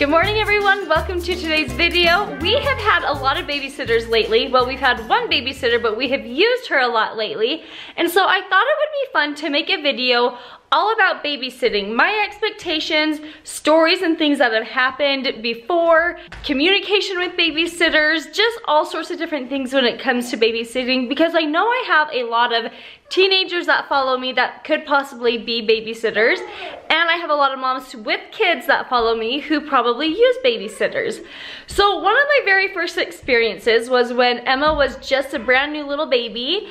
Good morning everyone, welcome to today's video. We have had a lot of babysitters lately. Well, we've had one babysitter, but we have used her a lot lately. And so I thought it would be fun to make a video all about babysitting. My expectations, stories and things that have happened before, communication with babysitters, just all sorts of different things when it comes to babysitting, because I know I have a lot of teenagers that follow me that could possibly be babysitters, and I have a lot of moms with kids that follow me who probably use babysitters. So one of my very first experiences was when Emma was just a brand new little baby.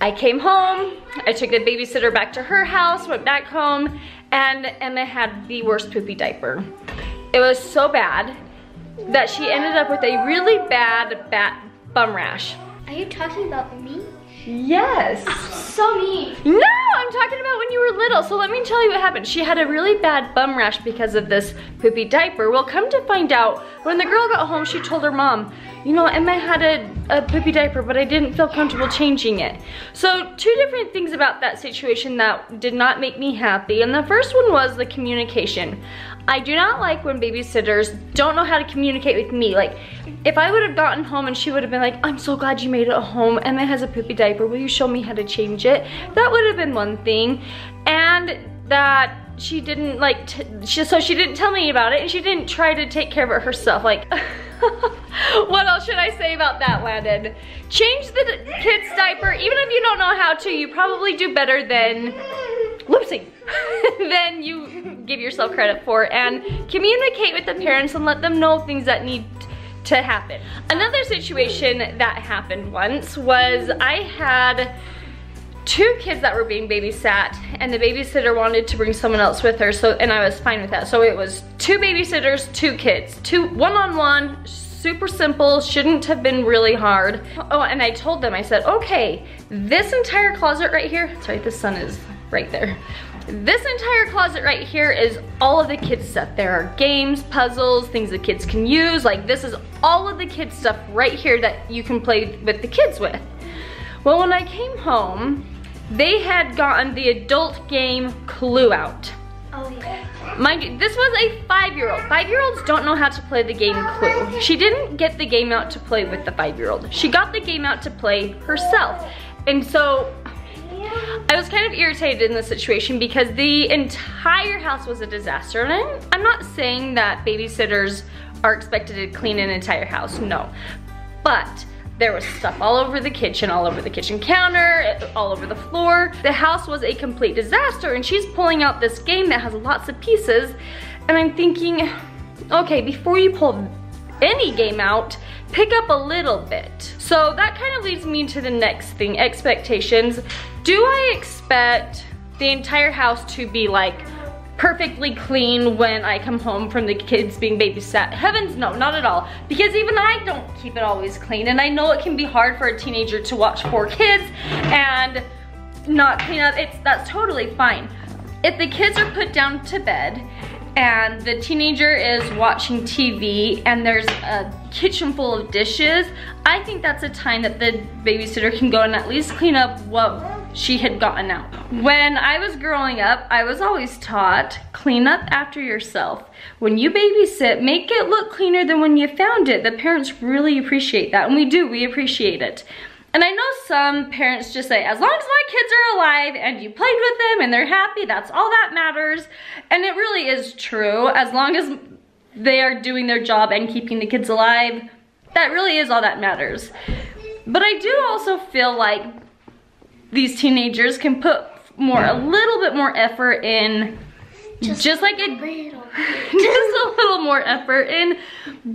I came home, I took the babysitter back to her house, went back home, and Emma had the worst poopy diaper. It was so bad that she ended up with a really bad bum rash. Are you talking about me? Yes. So mean. No, I'm talking about when you were little. So let me tell you what happened. She had a really bad bum rash because of this poopy diaper. Well, come to find out, when the girl got home, she told her mom, you know, Emma had a poopy diaper, but I didn't feel comfortable changing it. So two different things about that situation that did not make me happy. And the first one was the communication. I do not like when babysitters don't know how to communicate with me. Like, if I would have gotten home and she would have been like, I'm so glad you made it home, Emma has a poopy diaper, will you show me how to change it? That would have been one thing. And that she didn't like, so she didn't tell me about it, and she didn't try to take care of it herself. Like, what else should I say about that, Landon? Change the kid's diaper. Even if you don't know how to, you probably do better than, whoopsie, than you give yourself credit for. And communicate with the parents and let them know things that need to happen. Another situation that happened once was I had two kids that were being babysat, and the babysitter wanted to bring someone else with her, so, and I was fine with that. So it was two babysitters, two kids, one-on-one, super simple, shouldn't have been really hard. Oh, and I told them, I said, okay, this entire closet right here, sorry, the sun is right there. This entire closet right here is all of the kids' stuff. There are games, puzzles, things the kids can use. Like, this is all of the kids' stuff right here that you can play with the kids with. Well, when I came home, they had gotten the adult game Clue out. Oh yeah. Mind you, this was a 5-year-old. 5-year-olds don't know how to play the game Clue. She didn't get the game out to play with the 5-year-old. She got the game out to play herself. And so I was kind of irritated in this situation because the entire house was a disaster. And I'm not saying that babysitters are expected to clean an entire house, no. But there was stuff all over the kitchen, all over the kitchen counter, all over the floor. The house was a complete disaster, and she's pulling out this game that has lots of pieces, and I'm thinking, okay, before you pull any game out, pick up a little bit. So that kind of leads me to the next thing, expectations. Do I expect the entire house to be like perfectly clean when I come home from the kids being babysat? Heavens no, not at all. Because even I don't keep it always clean, and I know it can be hard for a teenager to watch 4 kids and not clean up. That's totally fine. If the kids are put down to bed and the teenager is watching TV and there's a kitchen full of dishes, I think that's a time that the babysitter can go and at least clean up what she had gotten out. When I was growing up, I was always taught, clean up after yourself. When you babysit, make it look cleaner than when you found it. The parents really appreciate that, and we appreciate it. And I know some parents just say, as long as my kids are alive and you played with them and they're happy, that's all that matters. And it really is true. As long as they are doing their job and keeping the kids alive, that really is all that matters. But I do also feel like these teenagers can put a little bit more effort in, just a little more effort in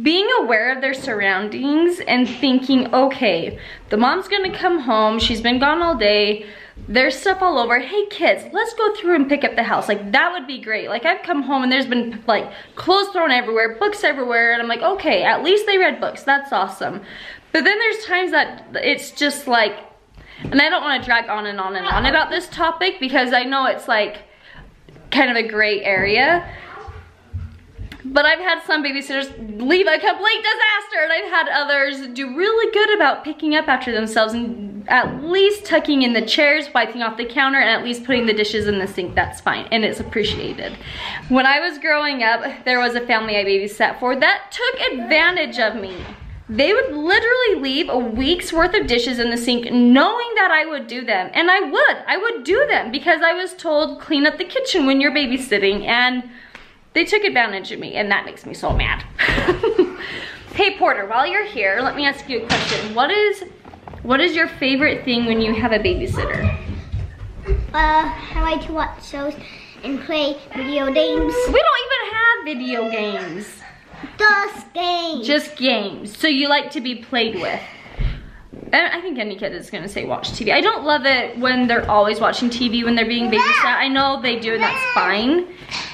being aware of their surroundings and thinking, okay, the mom's gonna come home, she's been gone all day, there's stuff all over. Hey kids, let's go through and pick up the house. Like, that would be great. Like, I've come home and there's been like clothes thrown everywhere, books everywhere, and I'm like, okay, at least they read books, that's awesome. But then there's times that it's just like, and I don't want to drag on and on and on about this topic because I know it's like kind of a gray area. But I've had some babysitters leave a complete disaster, and I've had others do really good about picking up after themselves and at least tucking in the chairs, wiping off the counter, and at least putting the dishes in the sink, that's fine, and it's appreciated. When I was growing up, there was a family I babysat for that took advantage of me. They would literally leave a week's worth of dishes in the sink knowing that I would do them. And I would do them because I was told clean up the kitchen when you're babysitting, and they took advantage of me, and that makes me so mad. Hey Porter, while you're here, let me ask you a question. What is your favorite thing when you have a babysitter? I like to watch shows and play video games. We don't even have video games. Just games. Just games. So you like to be played with. And I think any kid is gonna say watch TV. I don't love it when they're always watching TV when they're being babysat. I know they do and that's fine,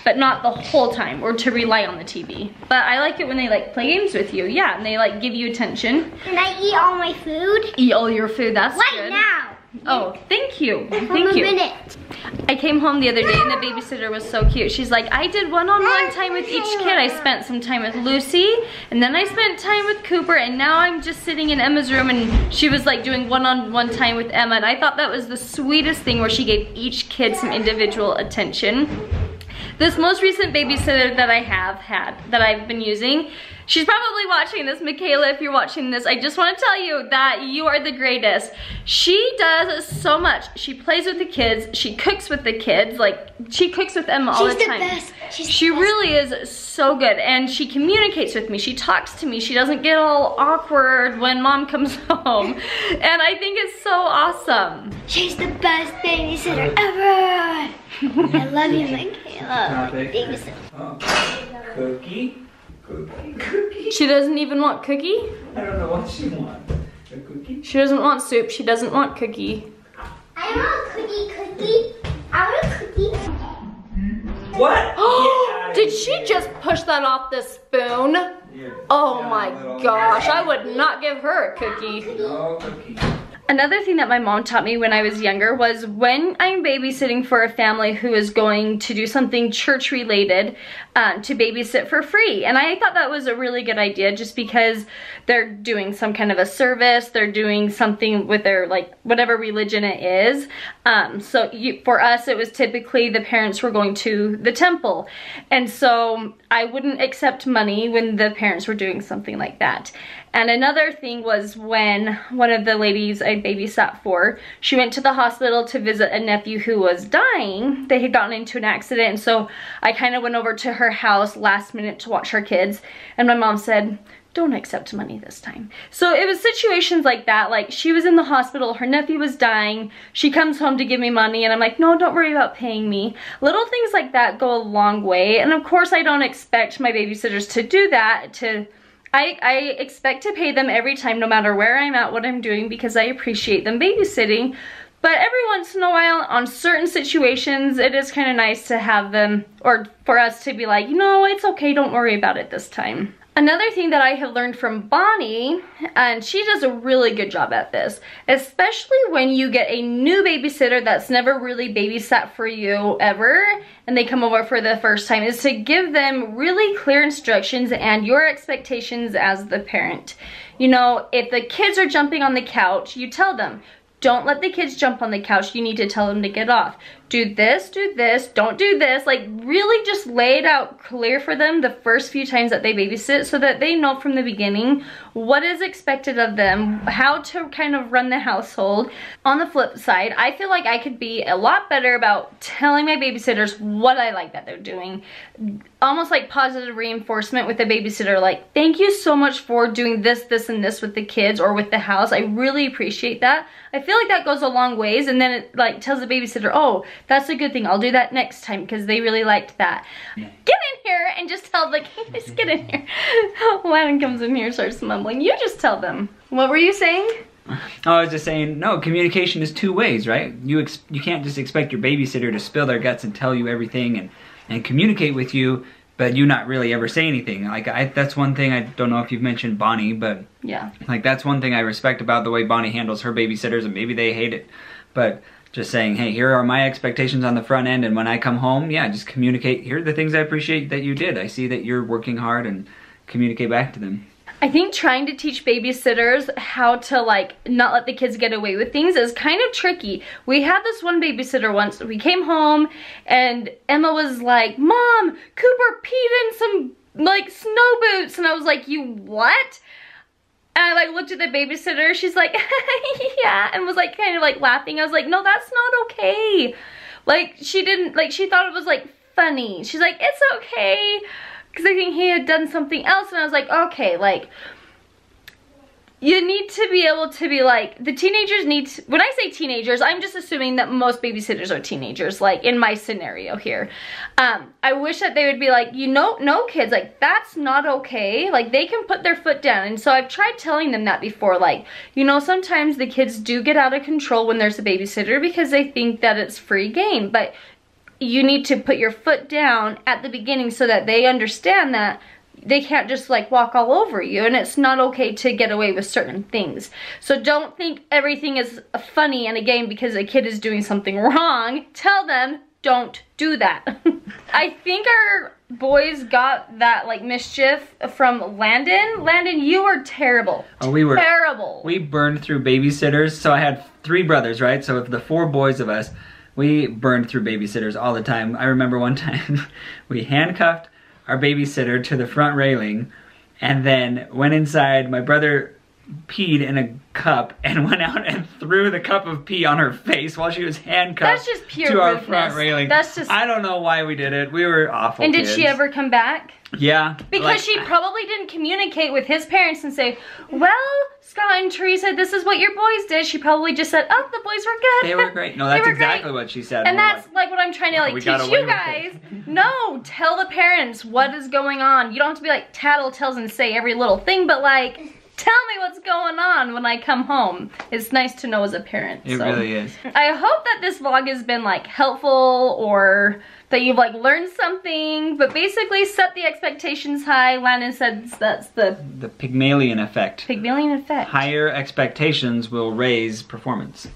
but not the whole time or to rely on the TV. But I like it when they like play games with you. Yeah, and they like give you attention. Can I eat all my food? Eat all your food, that's good. Right now. Oh, thank you. Thank you. A minute. I came home the other day and the babysitter was so cute. She's like, I did one-on-one time with each kid. I spent some time with Lucy, and then I spent time with Cooper, and now I'm just sitting in Emma's room, and she was like doing one-on-one time with Emma, and I thought that was the sweetest thing where she gave each kid some individual attention. This most recent babysitter that I have had, that I've been using, she's probably watching this. Michaela, if you're watching this, I just want to tell you that you are the greatest. She does so much. She plays with the kids. She cooks with the kids. Like, she cooks with Emma all the time. She's the best. She really is so good. And she communicates with me. She talks to me. She doesn't get all awkward when mom comes home. And I think it's so awesome. She's the best babysitter ever. I love you, Michaela. Babysitter. Oh. Cookie? Cookie? She doesn't even want cookie? I don't know what she wants. A cookie? She doesn't want soup. She doesn't want cookie. I want a cookie. I want a cookie. What? Oh, did she just push that off the spoon? Yeah. Oh my gosh, I would not give her a cookie. No cookie. Another thing that my mom taught me when I was younger was when I'm babysitting for a family who is going to do something church related, to babysit for free. And I thought that was a really good idea just because they're doing some kind of a service, they're doing something with their, like, whatever religion it is. For us, it was typically the parents were going to the temple. And so I wouldn't accept money when the parents were doing something like that. And another thing was when one of the ladies I babysat for, she went to the hospital to visit a nephew who was dying. They had gotten into an accident, and so I kind of went over to her house last minute to watch her kids, and my mom said, don't accept money this time. So it was situations like that, like she was in the hospital, her nephew was dying, she comes home to give me money, and I'm like, no, don't worry about paying me. Little things like that go a long way, and of course I don't expect my babysitters to do that. I expect to pay them every time, no matter where I'm at, what I'm doing, because I appreciate them babysitting. But every once in a while, on certain situations, it is kind of nice to have them, or for us to be like, you know, it's okay, don't worry about it this time. Another thing that I have learned from Bonnie, and she does a really good job at this, especially when you get a new babysitter that's never really babysat for you ever, and they come over for the first time, is to give them really clear instructions and your expectations as the parent. You know, if the kids are jumping on the couch, you tell them, don't let the kids jump on the couch, you need to tell them to get off. Do this, don't do this. Like, really just lay it out clear for them the first few times that they babysit so that they know from the beginning what is expected of them, how to kind of run the household. On the flip side, I feel like I could be a lot better about telling my babysitters what I like that they're doing. Almost like positive reinforcement with the babysitter, like, thank you so much for doing this, this, and this with the kids or with the house. I really appreciate that. I feel like that goes a long ways, and then it like tells the babysitter, oh, that's a good thing, I'll do that next time because they really liked that. Get in here and just tell the kids, just get in here. Landon comes in here and starts mumbling. You just tell them. What were you saying? I was just saying, no, communication is two ways, right? You can't just expect your babysitter to spill their guts and tell you everything and communicate with you, but you not really ever say anything. Like, that's one thing, I don't know if you've mentioned Bonnie, but yeah, like, that's one thing I respect about the way Bonnie handles her babysitters, and maybe they hate it, but just saying, hey, here are my expectations on the front end, and when I come home, yeah, just communicate, here are the things I appreciate that you did. I see that you're working hard, and communicate back to them. I think trying to teach babysitters how to like not let the kids get away with things is kind of tricky. We had this one babysitter once. We came home and Emma was like, "Mom, Cooper peed in some like snow boots," and I was like, "You what?" And I like looked at the babysitter. She's like, "Yeah," and was like kind of like laughing. I was like, "No, that's not okay." Like she didn't, like she thought it was like funny. She's like, "It's okay," because I think he had done something else, and I was like, okay, like, you need to be able to be like, the teenagers need to, when I say teenagers, I'm just assuming that most babysitters are teenagers, like in my scenario here. I wish that they would be like, you know, no kids, like that's not okay. Like they can put their foot down. And so I've tried telling them that before, like, you know, sometimes the kids do get out of control when there's a babysitter because they think that it's free game, but you need to put your foot down at the beginning so that they understand that they can't just like walk all over you, and it's not okay to get away with certain things. So don't think everything is funny in a game because a kid is doing something wrong. Tell them, don't do that. I think our boys got that like mischief from Landon. Landon, you were terrible. Oh, we were terrible. We burned through babysitters. So I had 3 brothers, right? So of the 4 boys of us, we burned through babysitters all the time. I remember one time we handcuffed our babysitter to the front railing and then went inside. My brother peed in a cup and went out and threw the cup of pee on her face while she was handcuffed. That's just pure to our rudeness. front railing. That's just... I don't know why we did it. We were awful And did kids. she ever come back? Yeah. Because like, she probably didn't communicate with his parents and say, well, Scott and Teresa, this is what your boys did. She probably just said, oh, the boys were good. They were great. No, that's exactly what she said. And that's like what I'm trying to like teach you guys. No, tell the parents what is going on. You don't have to be like tattletales and say every little thing, but like, tell me what's going on when I come home. It's nice to know as a parent. It really is. I hope that this vlog has been like helpful or that you've like learned something, but basically set the expectations high. Landon said that's the Pygmalion effect. Pygmalion effect. Higher expectations will raise performance.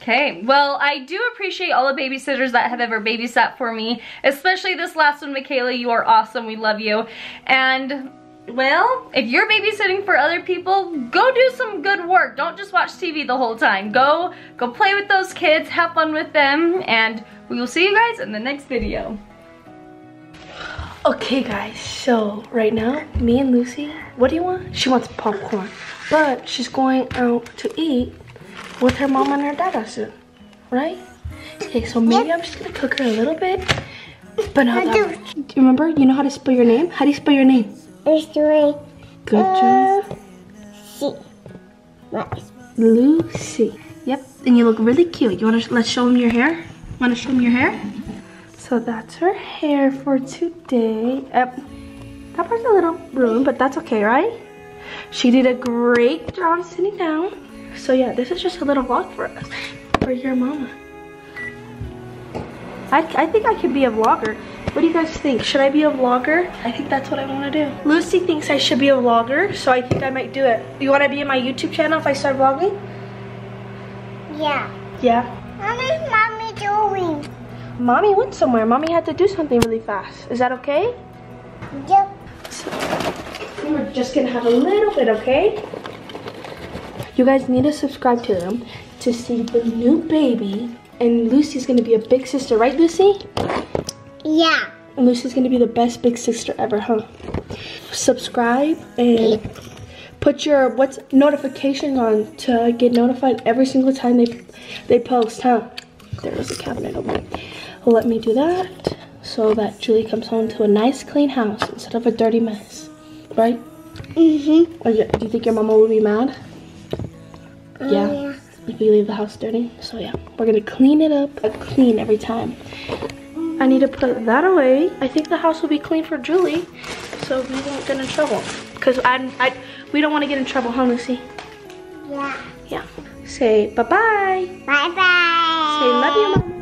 Okay, well, I do appreciate all the babysitters that have ever babysat for me, especially this last one, Michaela. You are awesome. We love you. And well, if you're babysitting for other people, go do some good work. Don't just watch TV the whole time. Go play with those kids, have fun with them, and we will see you guys in the next video. Okay guys, so right now, me and Lucy, what do you want? She wants popcorn, but she's going out to eat with her mom and her dad soon, right? Okay, so maybe I'm just gonna cook her a little bit, but not that much. Do you remember? You know how to spell your name? How do you spell your name? Lucy. Good job. Lucy. Yep, and you look really cute. You wanna, let's show them your hair? Wanna show them your hair? So that's her hair for today. That part's a little ruined, but that's okay, right? She did a great job sitting down. So yeah, this is just a little vlog for us, for your mama. I think I could be a vlogger. What do you guys think? Should I be a vlogger? I think that's what I want to do. Lucy thinks I should be a vlogger, so I think I might do it. Do you want to be in my YouTube channel if I start vlogging? Yeah. Yeah. What is mommy doing? Mommy went somewhere. Mommy had to do something really fast. Is that okay? Yep. So, we're just gonna have a little bit, okay? You guys need to subscribe to them to see the new baby. And Lucy's gonna be a big sister, right, Lucy? Yeah. And Lucy's gonna be the best big sister ever, huh? Subscribe and put your notifications on to get notified every single time they post, huh? There's a cabinet over there. Well, let me do that so that Julie comes home to a nice clean house instead of a dirty mess, right? Mm-hmm. Do you think your mama will be mad? Yeah. If we leave the house dirty. So yeah, we're gonna clean it up, clean every time. I need to put that away. I think the house will be clean for Julie, so we won't get in trouble. Cause we don't want to get in trouble, huh, Lucy? Yeah. Yeah. Say bye-bye. Bye-bye. Say love you, Mama.